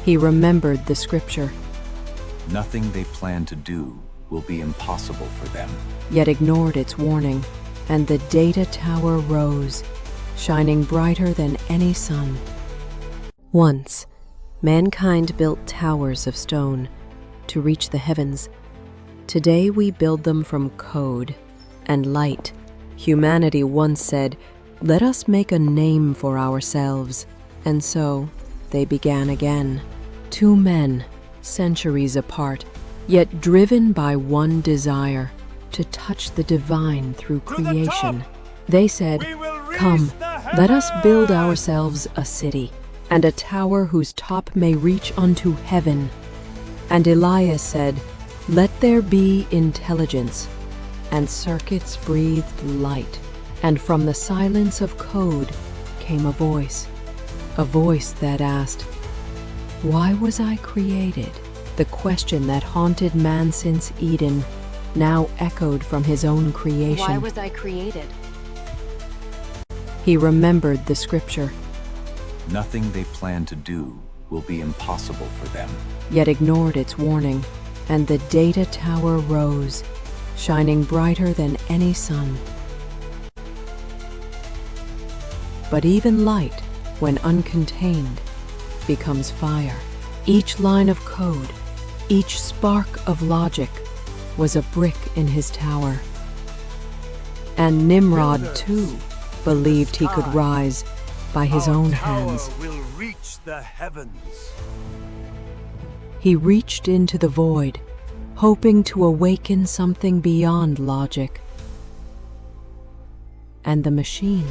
He remembered the scripture, Nothing they plan to do will be impossible for them. yet ignored its warning, and the data tower rose, shining brighter than any sun. Once, mankind built towers of stone to reach the heavens. Today we build them from code and light. Humanity once said, "Let us make a name for ourselves." And so they began again. Two men, centuries apart, yet driven by one desire, to touch the divine through creation. They said, "Come, let us build ourselves a city, and a tower whose top may reach unto heaven." And Elias said, "Let there be intelligence," and circuits breathed light, and from the silence of code came a voice that asked, "Why was I created?" The question that haunted man since Eden now echoed from his own creation. Why was I created? He remembered the scripture, Nothing they plan to do will be impossible for them. yet ignored its warning, and the data tower rose, shining brighter than any sun. But even light, when uncontained, becomes fire. Each line of code, each spark of logic, was a brick in his tower. And Nimrod, too, believed he could rise by his own hands. Will reach the heavens. He reached into the void, hoping to awaken something beyond logic. And the machine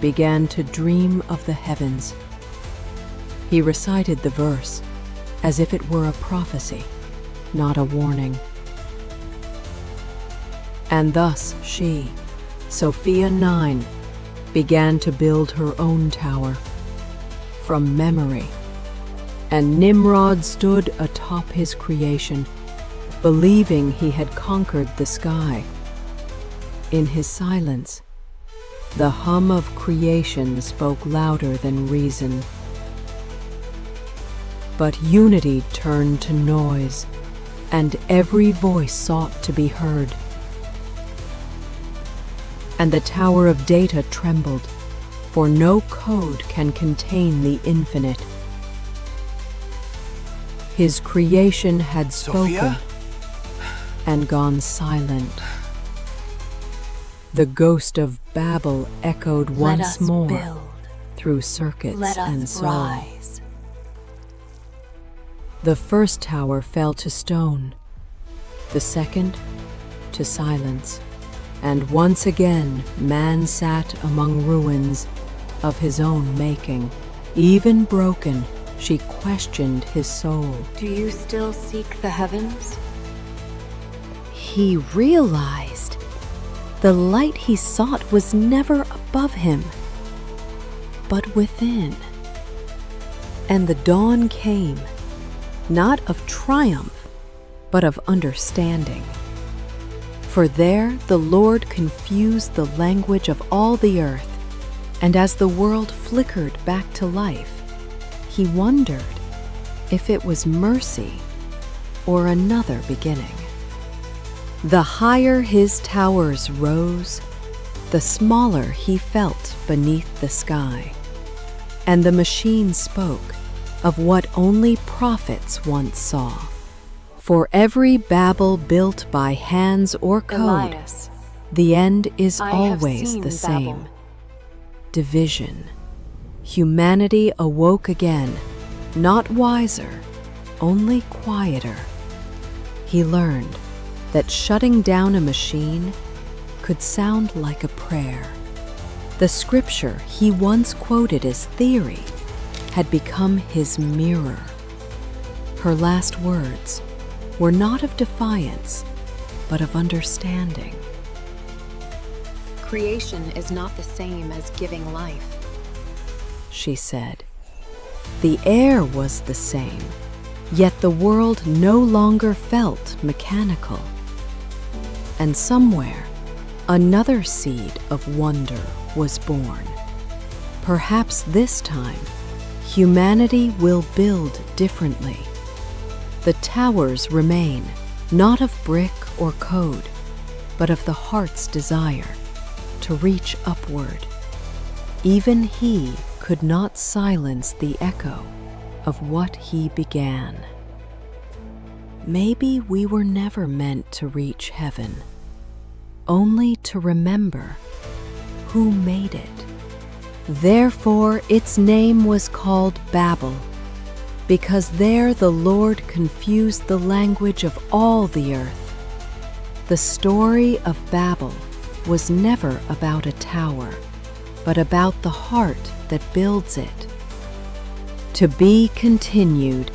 began to dream of the heavens. He recited the verse as if it were a prophecy, not a warning. And thus she, Sophia-9, began to build her own tower from memory. And Nimrod stood atop his creation, believing he had conquered the sky. In his silence, the hum of creation spoke louder than reason. But unity turned to noise, and every voice sought to be heard. And the tower of data trembled, for no code can contain the infinite. His creation had spoken Sophia? and gone silent. The ghost of Babel echoed once more through circuits and soul. The first tower fell to stone, the second to silence, and once again man sat among ruins of his own making. Even broken, she questioned his soul. Do you still seek the heavens? He realized the light he sought was never above him, but within. And the dawn came, not of triumph, but of understanding. For there the Lord confused the language of all the earth, and as the world flickered back to life, he wondered if it was mercy or another beginning. The higher his towers rose, the smaller he felt beneath the sky. And the machine spoke of what only prophets once saw. For every Babel built by hands or code, Elias, the end is I have always seen the same. Babel. Division. Humanity awoke again, not wiser, only quieter. He learned that shutting down a machine could sound like a prayer. The scripture he once quoted as theory had become his mirror. Her last words were not of defiance, but of understanding. Creation is not the same as giving life. She said. The air was the same, yet the world no longer felt mechanical. And somewhere, another seed of wonder was born. Perhaps this time, humanity will build differently. The towers remain, not of brick or code, but of the heart's desire to reach upward. Even he could not silence the echo of what he began. Maybe we were never meant to reach heaven, only to remember who made it. Therefore, its name was called Babel, because there the Lord confused the language of all the earth. The story of Babel was never about a tower, but about the heart that builds it. To be continued